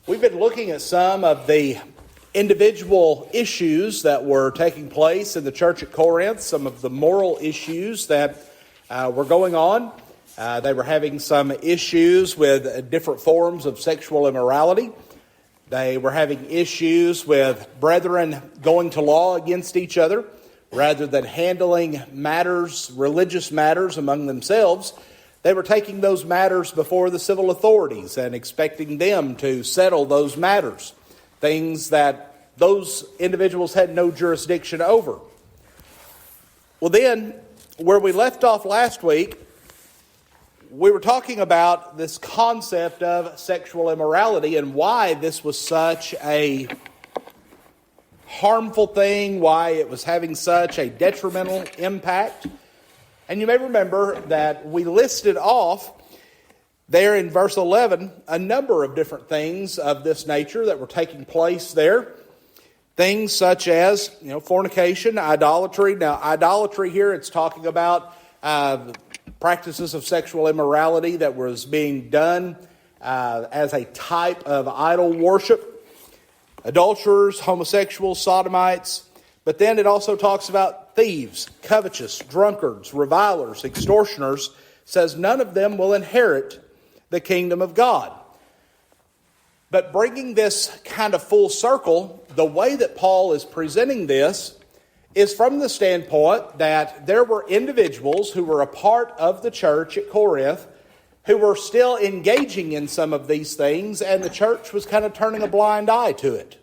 We've been looking at some of the individual issues that were taking place in the church at Corinth, some of the moral issues that were going on. They were having some issues with different forms of sexual immorality. They were having issues with brethren going to law against each other rather than handling matters, religious matters among themselves. They were taking those matters before the civil authorities and expecting them to settle those matters, things that those individuals had no jurisdiction over. Well then, where we left off last week, we were talking about this concept of sexual immorality and why this was such a harmful thing, why it was having such a detrimental impact. And you may remember that we listed off there in verse 11 a number of different things of this nature that were taking place there. Things such as, fornication, idolatry. Now, idolatry here, it's talking about practices of sexual immorality that was being done as a type of idol worship. Adulterers, homosexuals, sodomites. But then it also talks about thieves, covetous, drunkards, revilers, extortioners. Says none of them will inherit the kingdom of God. But bringing this kind of full circle, the way that Paul is presenting this is from the standpoint that there were individuals who were a part of the church at Corinth who were still engaging in some of these things, and the church was kind of turning a blind eye to it.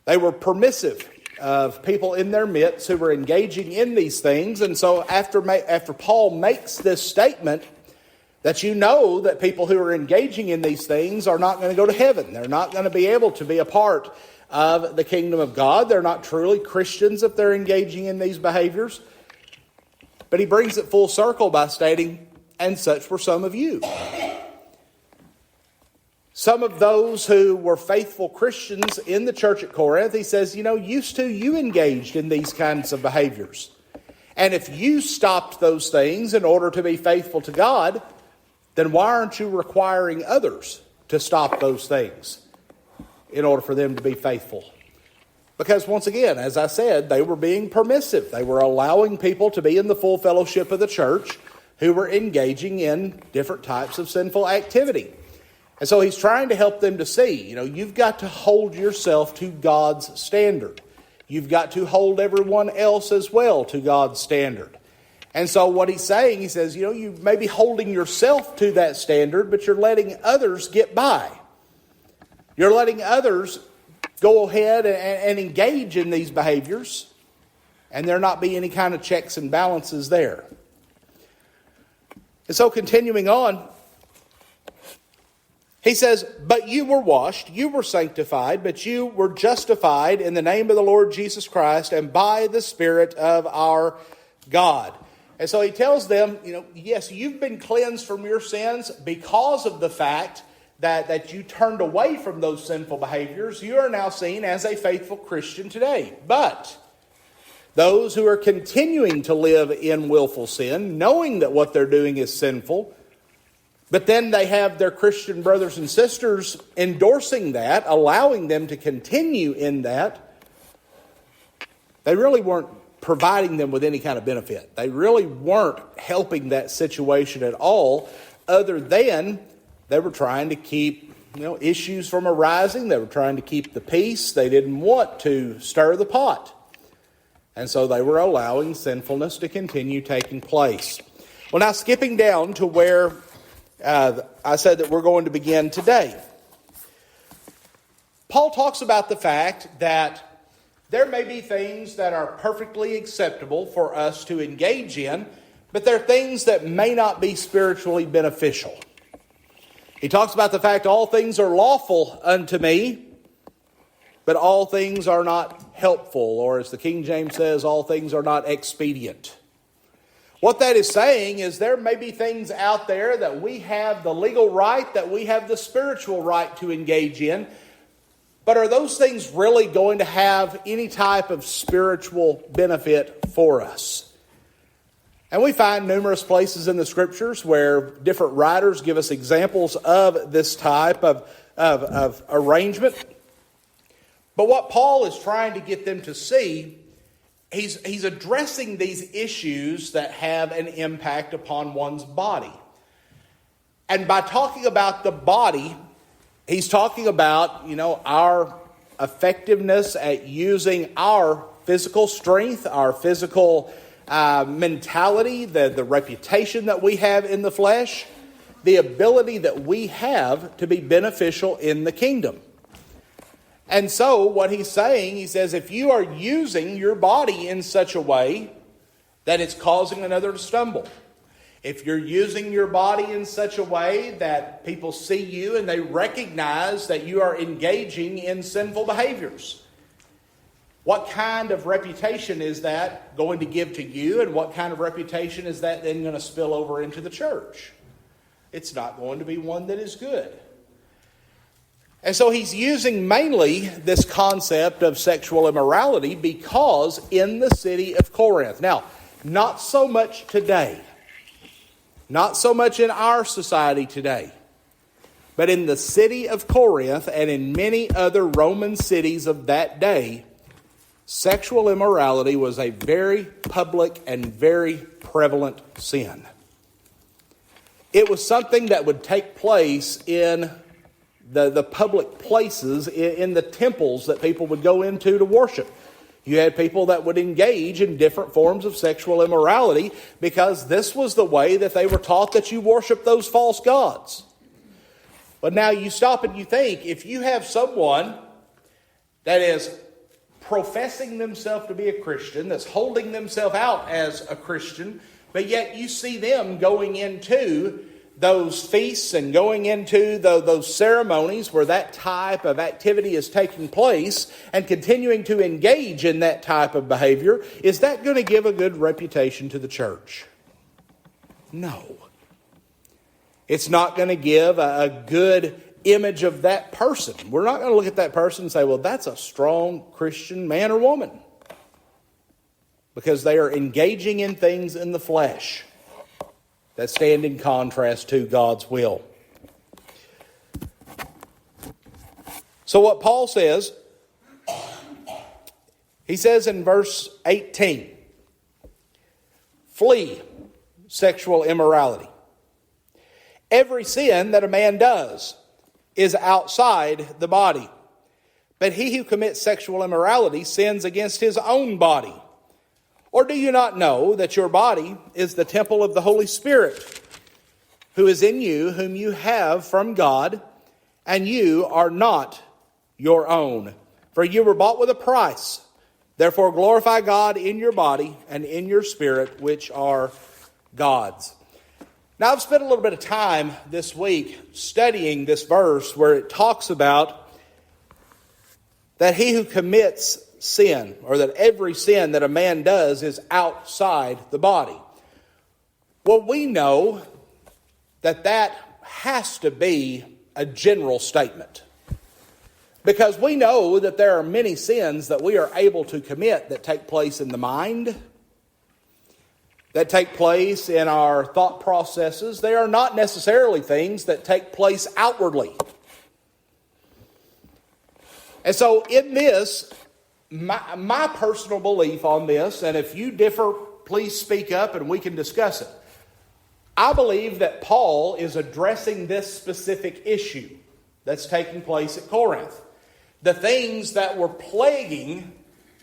They were permissive of people in their midst who were engaging in these things. And so after Paul makes this statement that that people who are engaging in these things are not going to go to heaven. They're not going to be able to be a part of the kingdom of God. They're not truly Christians if they're engaging in these behaviors. But he brings it full circle by stating, and such were some of you. Some of those who were faithful Christians in the church at Corinth, he says, you engaged in these kinds of behaviors. And if you stopped those things in order to be faithful to God, then why aren't you requiring others to stop those things in order for them to be faithful? Because once again, as I said, they were being permissive. They were allowing people to be in the full fellowship of the church who were engaging in different types of sinful activity. And so he's trying to help them to see, you've got to hold yourself to God's standard. You've got to hold everyone else as well to God's standard. And so what he's saying, he says, you may be holding yourself to that standard, but you're letting others get by. You're letting others go ahead and engage in these behaviors, and there not be any kind of checks and balances there. And so continuing on, he says, but you were washed, you were sanctified, but you were justified in the name of the Lord Jesus Christ and by the Spirit of our God. And so he tells them, yes, you've been cleansed from your sins because of the fact that you turned away from those sinful behaviors. You are now seen as a faithful Christian today. But those who are continuing to live in willful sin, knowing that what they're doing is sinful, but then they have their Christian brothers and sisters endorsing that, allowing them to continue in that, they really weren't providing them with any kind of benefit. They really weren't helping that situation at all, other than they were trying to keep issues from arising. They were trying to keep the peace. They didn't want to stir the pot. And so they were allowing sinfulness to continue taking place. Well, now skipping down to where I said that we're going to begin today. Paul talks about the fact that there may be things that are perfectly acceptable for us to engage in, but there are things that may not be spiritually beneficial. He talks about the fact all things are lawful unto me, but all things are not helpful, or as the King James says, all things are not expedient. What that is saying is there may be things out there that we have the legal right, that we have the spiritual right to engage in. But are those things really going to have any type of spiritual benefit for us? And we find numerous places in the Scriptures where different writers give us examples of this type of of arrangement. But what Paul is trying to get them to see, he's addressing these issues that have an impact upon one's body. And by talking about the body, he's talking about, our effectiveness at using our physical strength, our physical mentality, the reputation that we have in the flesh, the ability that we have to be beneficial in the kingdom. And so what he's saying, he says, if you are using your body in such a way that it's causing another to stumble, if you're using your body in such a way that people see you and they recognize that you are engaging in sinful behaviors, what kind of reputation is that going to give to you, and what kind of reputation is that then going to spill over into the church? It's not going to be one that is good. And so he's using mainly this concept of sexual immorality because in the city of Corinth. Now, not so much today. Not so much in our society today. But in the city of Corinth and in many other Roman cities of that day, sexual immorality was a very public and very prevalent sin. It was something that would take place in the public places, in the temples that people would go into to worship. You had people that would engage in different forms of sexual immorality because this was the way that they were taught that you worship those false gods. But now you stop and you think, if you have someone that is professing themselves to be a Christian, that's holding themselves out as a Christian, but yet you see them going into those feasts and going into those ceremonies where that type of activity is taking place and continuing to engage in that type of behavior, is that going to give a good reputation to the church? No. It's not going to give a good image of that person. We're not going to look at that person and say, well, that's a strong Christian man or woman, because they are engaging in things in the flesh that stand in contrast to God's will. So what Paul says, he says in verse 18, flee sexual immorality. Every sin that a man does is outside the body, but he who commits sexual immorality sins against his own body. Or do you not know that your body is the temple of the Holy Spirit, who is in you, whom you have from God, and you are not your own? For you were bought with a price. Therefore glorify God in your body and in your spirit, which are God's. Now I've spent a little bit of time this week studying this verse where it talks about that he who commits sin, or that every sin that a man does is outside the body. Well, we know that that has to be a general statement, because we know that there are many sins that we are able to commit that take place in the mind, that take place in our thought processes. They are not necessarily things that take place outwardly. And so in this, my personal belief on this, and if you differ, please speak up and we can discuss it. I believe that Paul is addressing this specific issue that's taking place at Corinth. The things that were plaguing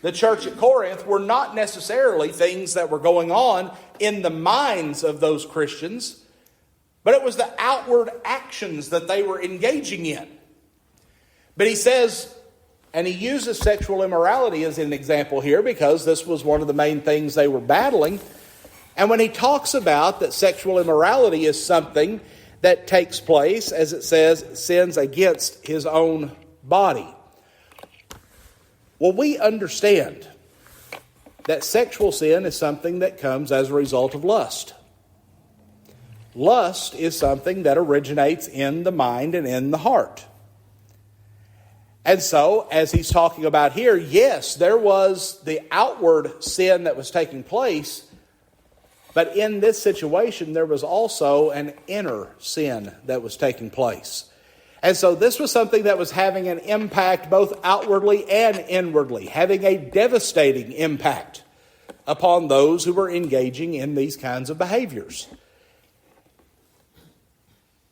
the church at Corinth were not necessarily things that were going on in the minds of those Christians, but it was the outward actions that they were engaging in. But he says, and he uses sexual immorality as an example here because this was one of the main things they were battling. And when he talks about that sexual immorality is something that takes place, as it says, sins against his own body. Well, we understand that sexual sin is something that comes as a result of lust. Lust is something that originates in the mind and in the heart. And so, as he's talking about here, yes, there was the outward sin that was taking place, but in this situation, there was also an inner sin that was taking place. And so this was something that was having an impact both outwardly and inwardly, having a devastating impact upon those who were engaging in these kinds of behaviors.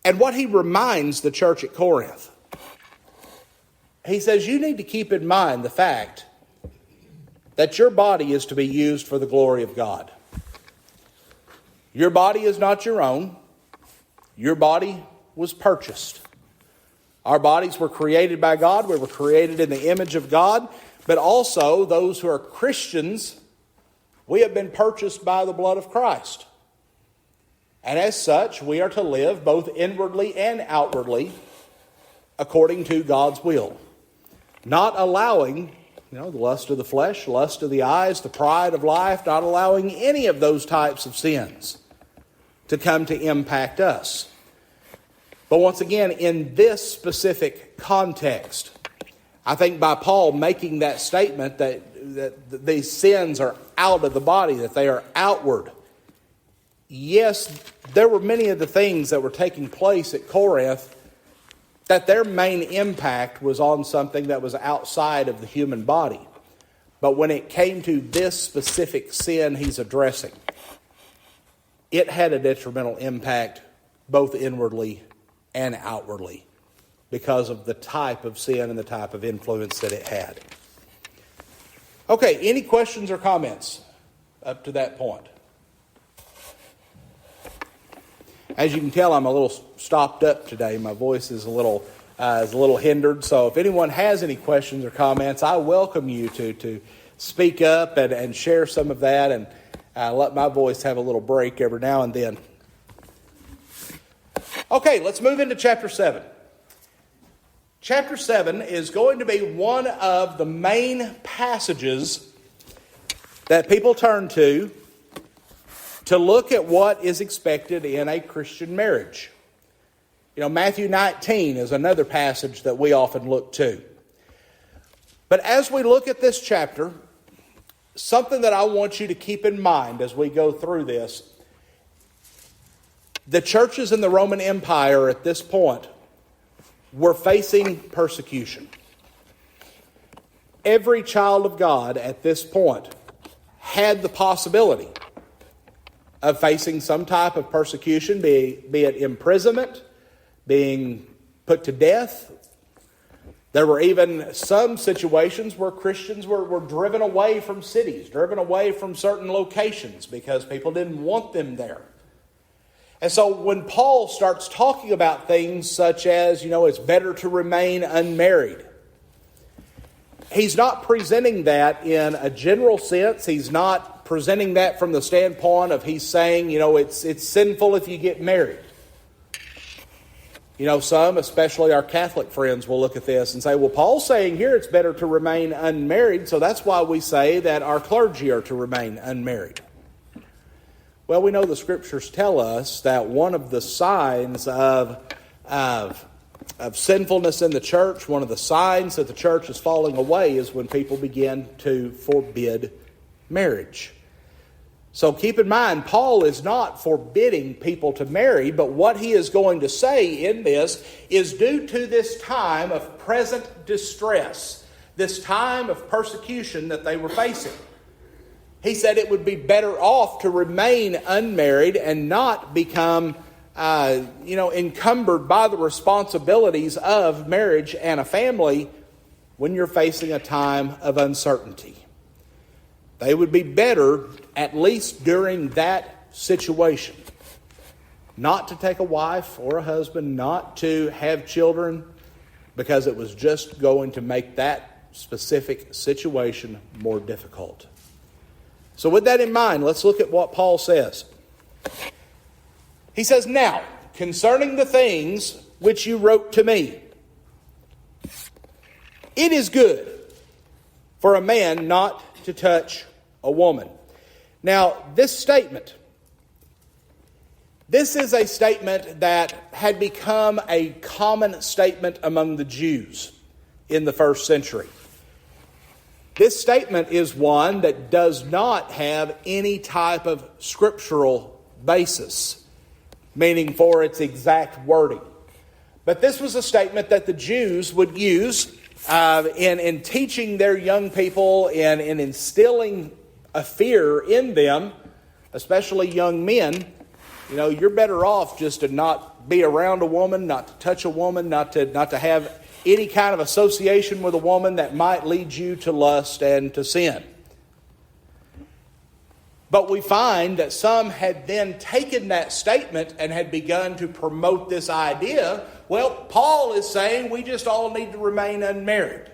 And what he reminds the church at Corinth, he says, you need to keep in mind the fact that your body is to be used for the glory of God. Your body is not your own. Your body was purchased. Our bodies were created by God. We were created in the image of God. But also, those who are Christians, we have been purchased by the blood of Christ. And as such, we are to live both inwardly and outwardly according to God's will. Not allowing, the lust of the flesh, lust of the eyes, the pride of life, not allowing any of those types of sins to come to impact us. But once again, in this specific context, I think by Paul making that statement that these sins are out of the body, that they are outward. Yes, there were many of the things that were taking place at Corinth that their main impact was on something that was outside of the human body. But when it came to this specific sin he's addressing, it had a detrimental impact both inwardly and outwardly because of the type of sin and the type of influence that it had. Okay, any questions or comments up to that point? As you can tell, I'm a little stopped up today. My voice is a little hindered. So if anyone has any questions or comments, I welcome you to speak up and share some of that and let my voice have a little break every now and then. Okay, let's move into chapter 7. Chapter 7 is going to be one of the main passages that people turn to look at what is expected in a Christian marriage. Matthew 19 is another passage that we often look to. But as we look at this chapter, something that I want you to keep in mind as we go through this, the churches in the Roman Empire at this point were facing persecution. Every child of God at this point had the possibility of facing some type of persecution, be it imprisonment, being put to death. There were even some situations where Christians were driven away from cities, driven away from certain locations because people didn't want them there. And so when Paul starts talking about things such as, it's better to remain unmarried, he's not presenting that in a general sense. He's not presenting that from the standpoint of he's saying, it's sinful if you get married. Some, especially our Catholic friends, will look at this and say, well, Paul's saying here it's better to remain unmarried, so that's why we say that our clergy are to remain unmarried. Well, we know the Scriptures tell us that one of the signs of sinfulness in the church, one of the signs that the church is falling away is when people begin to forbid marriage. So keep in mind, Paul is not forbidding people to marry, but what he is going to say in this is due to this time of present distress, this time of persecution that they were facing. He said it would be better off to remain unmarried and not become, encumbered by the responsibilities of marriage and a family when you're facing a time of uncertainty. They would be better, at least during that situation, not to take a wife or a husband, not to have children, because it was just going to make that specific situation more difficult. So with that in mind, let's look at what Paul says. He says, now, concerning the things which you wrote to me, it is good for a man not to touch a woman. Now, this statement, this is a statement that had become a common statement among the Jews in the first century. This statement is one that does not have any type of scriptural basis, meaning for its exact wording. But this was a statement that the Jews would use in teaching their young people and in instilling a fear in them, especially young men. You know, you're better off just to not be around a woman, not to touch a woman, not to have any kind of association with a woman that might lead you to lust and to sin. But we find that some had then taken that statement and had begun to promote this idea. Well, Paul is saying we just all need to remain unmarried.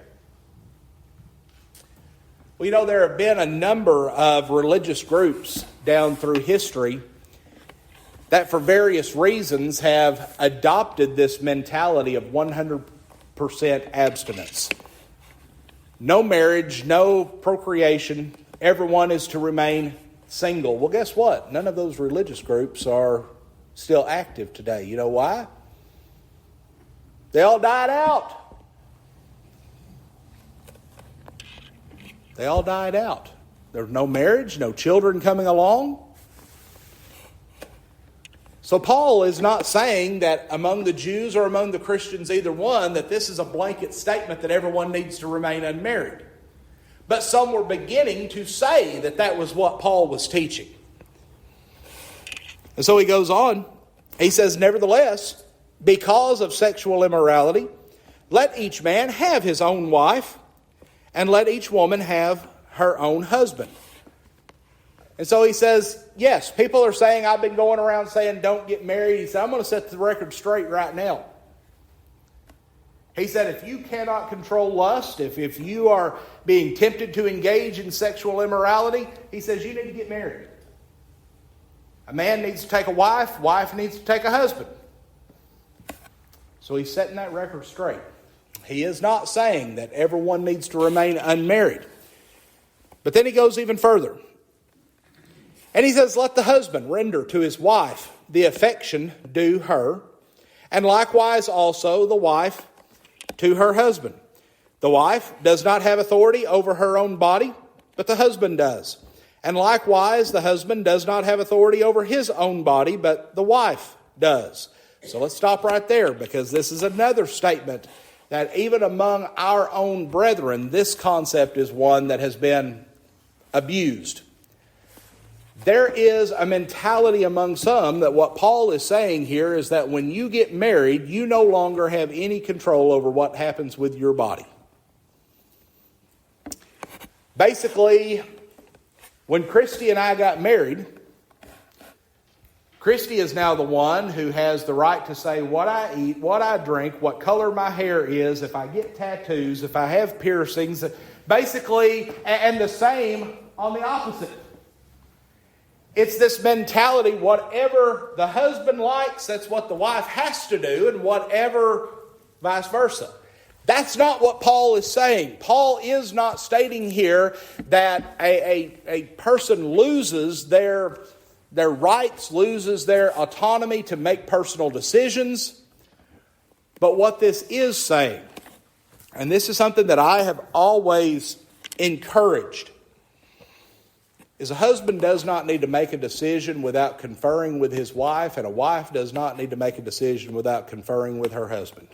Well, you know, there have been a number of religious groups down through history that for various reasons have adopted this mentality of 100% abstinence. No marriage, no procreation, everyone is to remain single. Well, guess what? None of those religious groups are still active today. You know why? They all died out. They all died out. There's no marriage, no children coming along. So Paul is not saying that among the Jews or among the Christians, either one, that this is a blanket statement that everyone needs to remain unmarried. But some were beginning to say that that was what Paul was teaching. And so he goes on. He says, nevertheless, because of sexual immorality, let each man have his own wife, and let each woman have her own husband. And so he says, yes, people are saying, I've been going around saying don't get married. He said, I'm going to set the record straight right now. He said, if you cannot control lust, if you are being tempted to engage in sexual immorality, he says you need to get married. A man needs to take a wife, wife needs to take a husband. So he's setting that record straight. He is not saying that everyone needs to remain unmarried. But then he goes even further. And he says, let the husband render to his wife the affection due her, and likewise also the wife to her husband. The wife does not have authority over her own body, but the husband does. And likewise, the husband does not have authority over his own body, but the wife does. So let's stop right there, because this is another statement that even among our own brethren, this concept is one that has been abused. There is a mentality among some that what Paul is saying here is that when you get married, you no longer have any control over what happens with your body. Basically, when Christy and I got married, Christy is now the one who has the right to say what I eat, what I drink, what color my hair is, if I get tattoos, if I have piercings, basically, and the same on the opposite. It's this mentality, whatever the husband likes, that's what the wife has to do, and whatever vice versa. That's not what Paul is saying. Paul is not stating here that a person loses their rights, loses their autonomy to make personal decisions. But what this is saying, and this is something that I have always encouraged, is a husband does not need to make a decision without conferring with his wife, and a wife does not need to make a decision without conferring with her husband.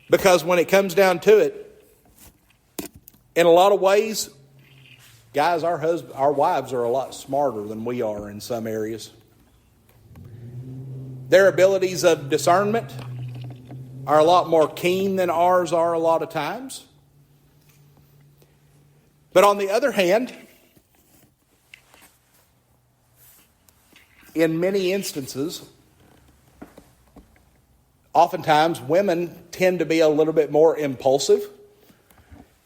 Because when it comes down to it, in a lot of ways, guys, our wives are a lot smarter than we are in some areas. Their abilities of discernment are a lot more keen than ours are a lot of times. But on the other hand, in many instances, oftentimes women tend to be a little bit more impulsive.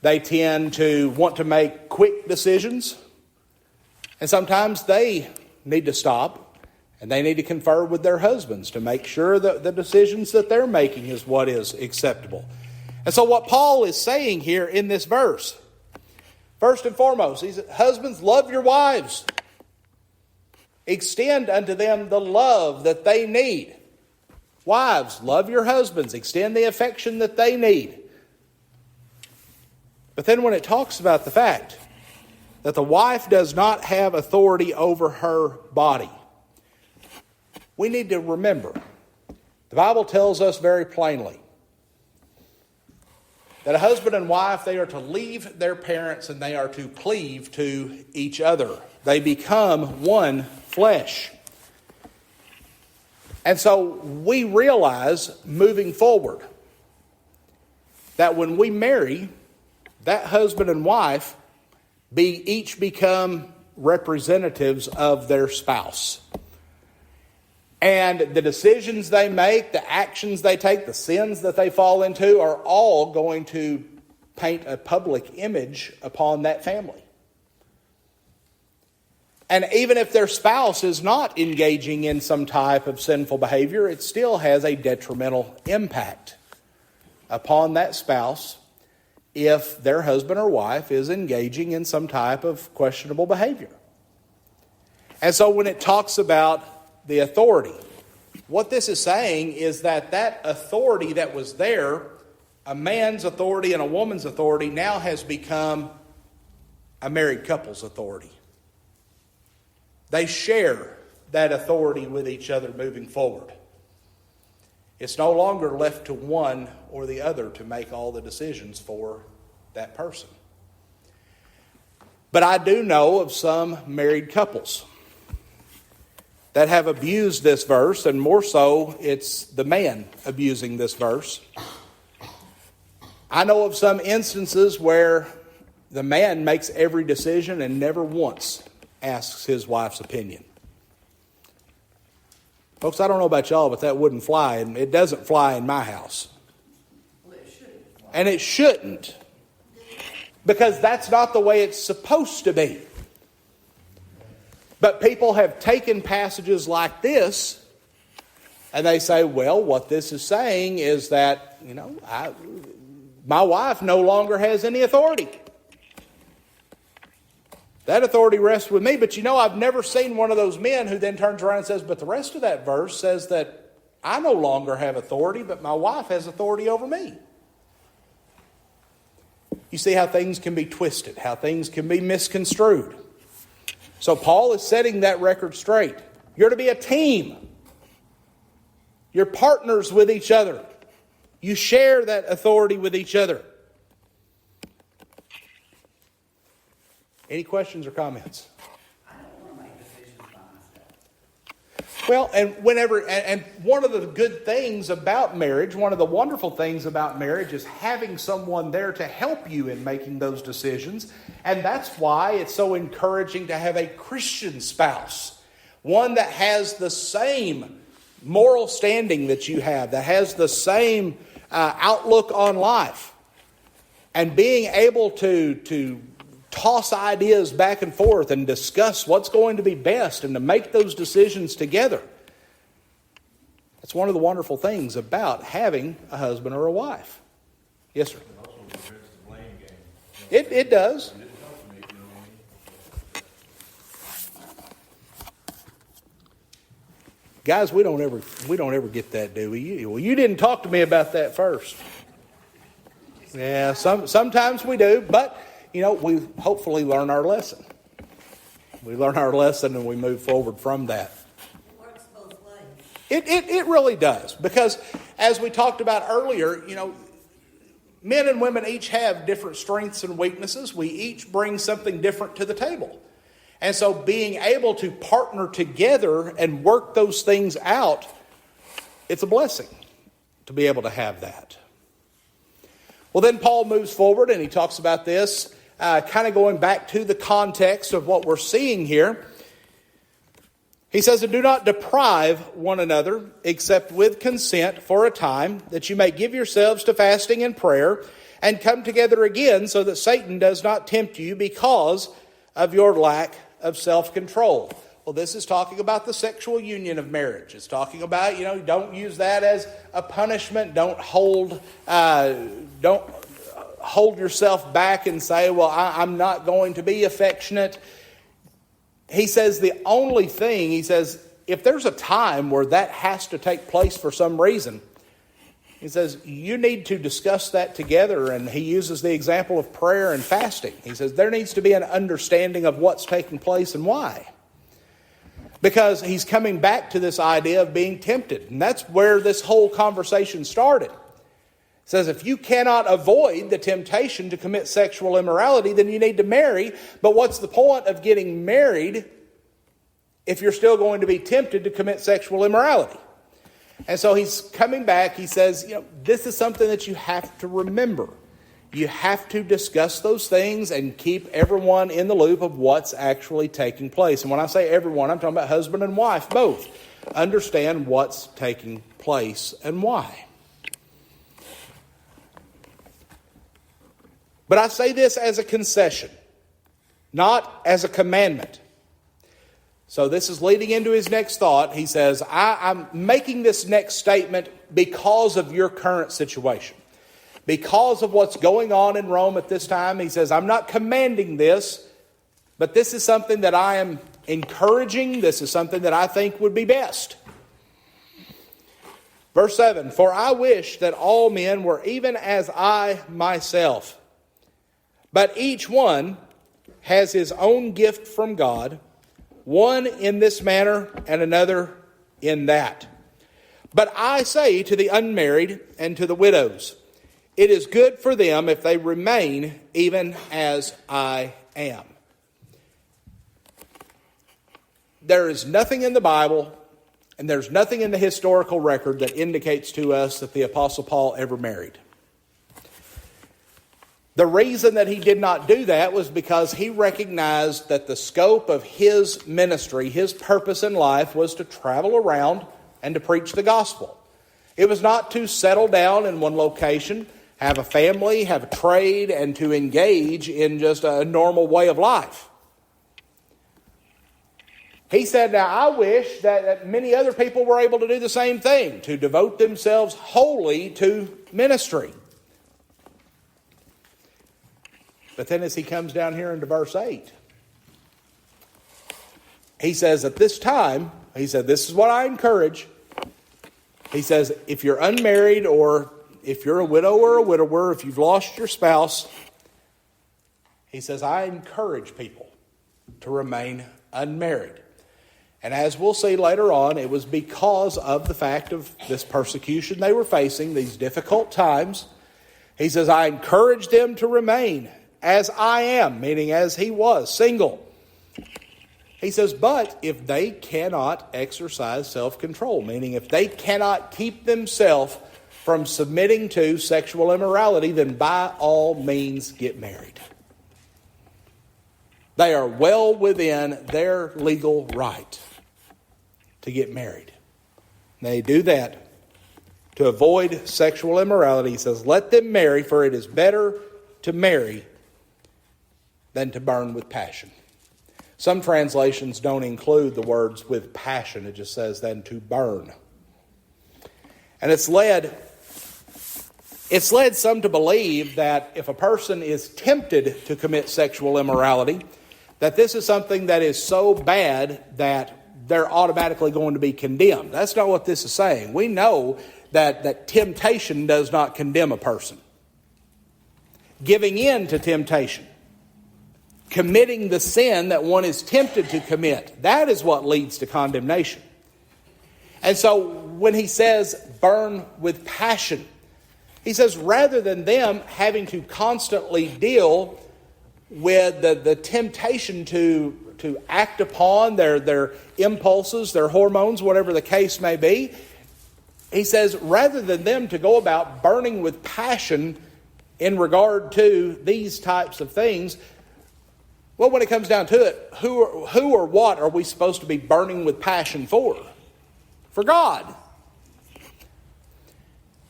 They tend to want to make quick decisions. And sometimes they need to stop and they need to confer with their husbands to make sure that the decisions that they're making is what is acceptable. And so what Paul is saying here in this verse, first and foremost, he said, husbands, love your wives. Extend unto them the love that they need. Wives, love your husbands. Extend the affection that they need. But then when it talks about the fact that the wife does not have authority over her body, we need to remember, the Bible tells us very plainly that a husband and wife, they are to leave their parents and they are to cleave to each other. They become one flesh. And so we realize moving forward that when we marry, that husband and wife each become representatives of their spouse. And the decisions they make, the actions they take, the sins that they fall into are all going to paint a public image upon that family. And even if their spouse is not engaging in some type of sinful behavior, it still has a detrimental impact upon that spouse if their husband or wife is engaging in some type of questionable behavior. And so when it talks about the authority, what this is saying is that authority that was there, a man's authority and a woman's authority, now has become a married couple's authority. They share that authority with each other moving forward. It's no longer left to one or the other to make all the decisions for that person. But I do know of some married couples that have abused this verse, and more so, it's the man abusing this verse. I know of some instances where the man makes every decision and never once asks his wife's opinion. Folks, I don't know about y'all, but that wouldn't fly, and it doesn't fly in my house. Well, it shouldn't fly. And it shouldn't, because that's not the way it's supposed to be. But people have taken passages like this, and they say, well, what this is saying is that, my wife no longer has any authority. That authority rests with me. But I've never seen one of those men who then turns around and says, but the rest of that verse says that I no longer have authority, but my wife has authority over me. You see how things can be twisted, how things can be misconstrued. So Paul is setting that record straight. You're to be a team. You're partners with each other. You share that authority with each other. Any questions or comments? I don't want to make decisions by myself. Well, and one of the good things about marriage, one of the wonderful things about marriage is having someone there to help you in making those decisions. And that's why it's so encouraging to have a Christian spouse. One that has the same moral standing that you have, that has the same outlook on life. And being able to toss ideas back and forth and discuss what's going to be best and to make those decisions together. That's one of the wonderful things about having a husband or a wife. Yes, sir. It also prevents the blame game. It does. It helps me, Guys, we don't ever get that, do we? Well, you didn't talk to me about that first. Yeah, sometimes we do, but we hopefully learn our lesson. We learn our lesson and we move forward from that. It works both ways. It really does, because as we talked about earlier, men and women each have different strengths and weaknesses. We each bring something different to the table. And so being able to partner together and work those things out, it's a blessing to be able to have that. Well, then Paul moves forward and he talks about this, kind of going back to the context of what we're seeing here. He says, and do not deprive one another except with consent for a time, that you may give yourselves to fasting and prayer and come together again so that Satan does not tempt you because of your lack of self-control. Well, this is talking about the sexual union of marriage. It's talking about, don't use that as a punishment. Don't hold yourself back and say, well, I'm not going to be affectionate. He says if there's a time where that has to take place for some reason, he says, you need to discuss that together. And he uses the example of prayer and fasting. He says, there needs to be an understanding of what's taking place and why. Because he's coming back to this idea of being tempted. And that's where this whole conversation started. It says if you cannot avoid the temptation to commit sexual immorality, then you need to marry. But what's the point of getting married if you're still going to be tempted to commit sexual immorality? And so he's coming back. He says, this is something that you have to remember. You have to discuss those things and keep everyone in the loop of what's actually taking place. And when I say everyone, I'm talking about husband and wife, both. Understand what's taking place and why. But I say this as a concession, not as a commandment. So this is leading into his next thought. He says, I'm making this next statement because of your current situation. Because of what's going on in Rome at this time, he says, I'm not commanding this, but this is something that I am encouraging. This is something that I think would be best. Verse 7, for I wish that all men were even as I myself. But each one has his own gift from God, one in this manner and another in that. But I say to the unmarried and to the widows, it is good for them if they remain even as I am. There is nothing in the Bible, and there's nothing in the historical record that indicates to us that the Apostle Paul ever married. The reason that he did not do that was because he recognized that the scope of his ministry, his purpose in life, was to travel around and to preach the gospel. It was not to settle down in one location, have a family, have a trade, and to engage in just a normal way of life. He said, now I wish that many other people were able to do the same thing, to devote themselves wholly to ministry. But then as he comes down here into verse 8, he says, at this time, he said, this is what I encourage. He says, if you're unmarried or if you're a widow or a widower, if you've lost your spouse, he says, I encourage people to remain unmarried. And as we'll see later on, it was because of the fact of this persecution they were facing, these difficult times. He says, I encourage them to remain as I am, meaning as he was, single. He says, but if they cannot exercise self-control, meaning if they cannot keep themselves from submitting to sexual immorality, then by all means get married. They are well within their legal right to get married. They do that to avoid sexual immorality. He says, let them marry, for it is better to marry than to burn with passion. Some translations don't include the words with passion. It just says than to burn. And it's led some to believe that if a person is tempted to commit sexual immorality, that this is something that is so bad that they're automatically going to be condemned. That's not what this is saying. We know that temptation does not condemn a person. Giving in to temptation, committing the sin that one is tempted to commit, that is what leads to condemnation. And so when he says burn with passion, he says rather than them having to constantly deal with the temptation to act upon their impulses, their hormones, whatever the case may be, he says rather than them to go about burning with passion in regard to these types of things, well, when it comes down to it, who or what are we supposed to be burning with passion for? For God.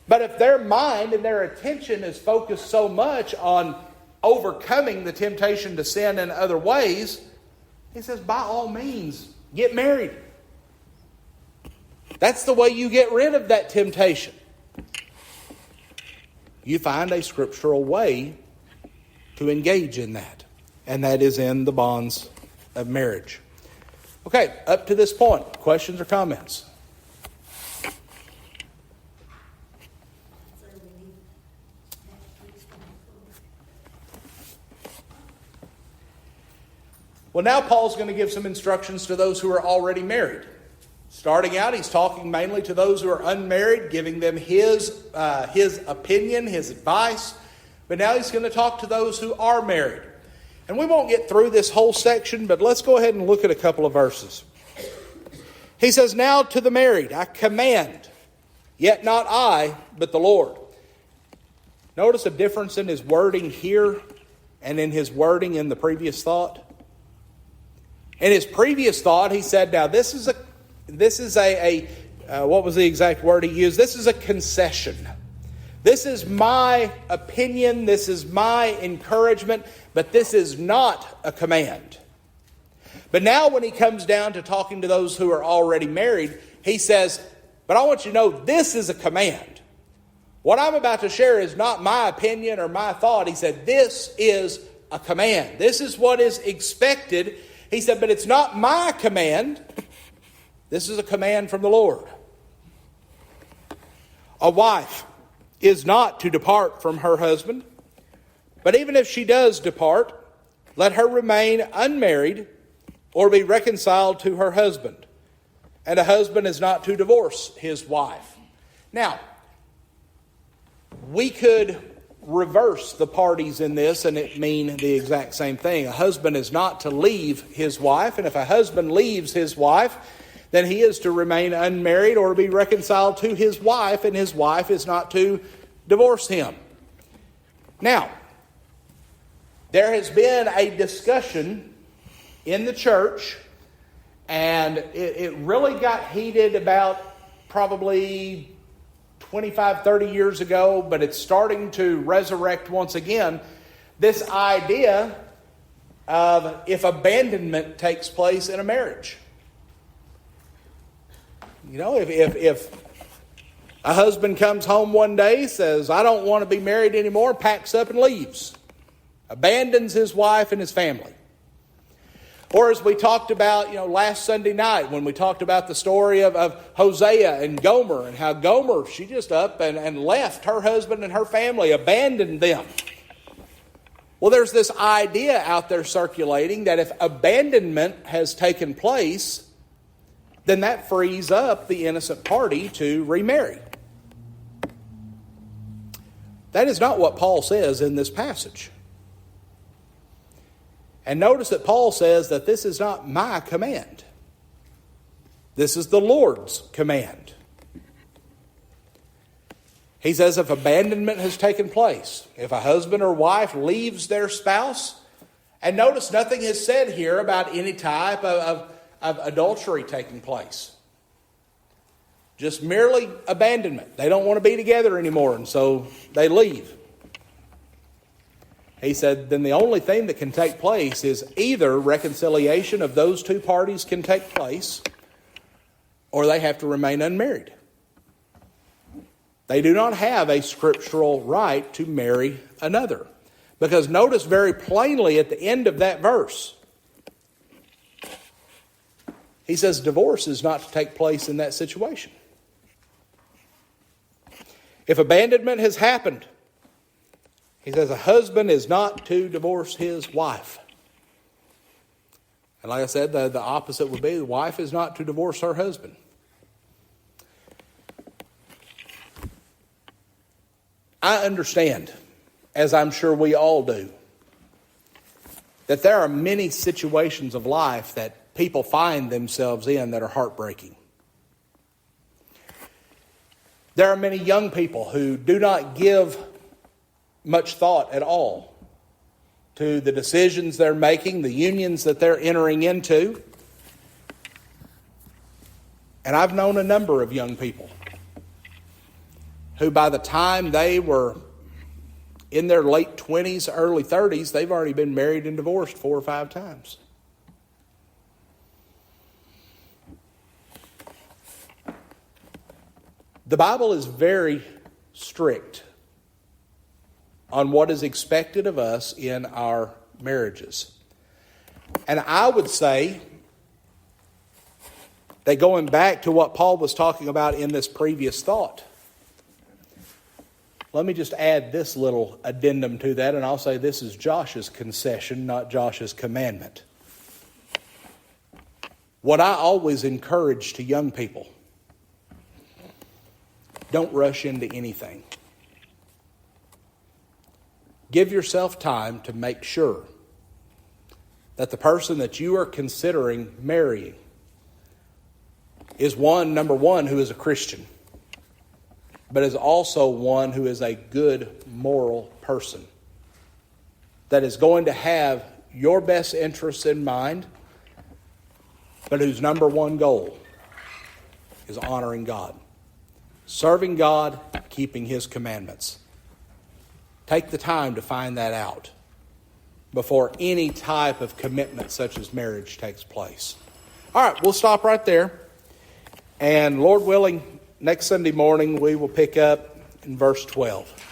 But if their mind and their attention is focused so much on overcoming the temptation to sin in other ways, he says, by all means, get married. That's the way you get rid of that temptation. You find a scriptural way to engage in that, and that is in the bonds of marriage. Okay, up to this point, questions or comments? Well, now Paul's going to give some instructions to those who are already married. Starting out, he's talking mainly to those who are unmarried, giving them his opinion, his advice. But now he's going to talk to those who are married. And we won't get through this whole section, but let's go ahead and look at a couple of verses. He says, "Now to the married I command, yet not I, but the Lord." Notice a difference in his wording here and in his wording in the previous thought. In his previous thought, he said, now this is a what was the exact word he used? This is a concession. This is my opinion. This is my encouragement, but this is not a command. But now when he comes down to talking to those who are already married, he says, but I want you to know this is a command. What I'm about to share is not my opinion or my thought. He said, this is a command. This is what is expected. He said, but it's not my command. This is a command from the Lord. A wife is not to depart from her husband, but even if she does depart, let her remain unmarried or be reconciled to her husband. And a husband is not to divorce his wife. Now, we could reverse the parties in this and it mean the exact same thing. A husband is not to leave his wife, and if a husband leaves his wife, then he is to remain unmarried or be reconciled to his wife, and his wife is not to divorce him. Now, there has been a discussion in the church, and it really got heated about probably 25, 30 years ago, but it's starting to resurrect once again, this idea of if abandonment takes place in a marriage. You know, if a husband comes home one day, says, I don't want to be married anymore, packs up and leaves, abandons his wife and his family. Or as we talked about, last Sunday night when we talked about the story of Hosea and Gomer, and how Gomer, she just up and left her husband and her family, abandoned them. Well, there's this idea out there circulating that if abandonment has taken place, then that frees up the innocent party to remarry. That is not what Paul says in this passage. And notice that Paul says that this is not my command. This is the Lord's command. He says if abandonment has taken place, if a husband or wife leaves their spouse, and notice nothing is said here about any type of adultery taking place. Just merely abandonment. They don't want to be together anymore, and so they leave. He said, then the only thing that can take place is either reconciliation of those two parties can take place, or they have to remain unmarried. They do not have a scriptural right to marry another. Because notice very plainly at the end of that verse, he says divorce is not to take place in that situation. If abandonment has happened, he says a husband is not to divorce his wife. And like I said, the opposite would be the wife is not to divorce her husband. I understand, as I'm sure we all do, that there are many situations of life that people find themselves in that are heartbreaking. There are many young people who do not give much thought at all to the decisions they're making, the unions that they're entering into. And I've known a number of young people who by the time they were in their late 20s, early 30s, they've already been married and divorced 4 or 5 times. The Bible is very strict on what is expected of us in our marriages. And I would say that going back to what Paul was talking about in this previous thought, let me just add this little addendum to that, and I'll say this is Josh's concession, not Josh's commandment. what I always encourage to young people, don't rush into anything. Give yourself time to make sure that the person that you are considering marrying is one, number one, who is a Christian, but is also one who is a good moral person that is going to have your best interests in mind, but whose number one goal is honoring God, serving God, keeping His commandments. Take the time to find that out before any type of commitment such as marriage takes place. All right, we'll stop right there. And Lord willing, next Sunday morning we will pick up in verse 12.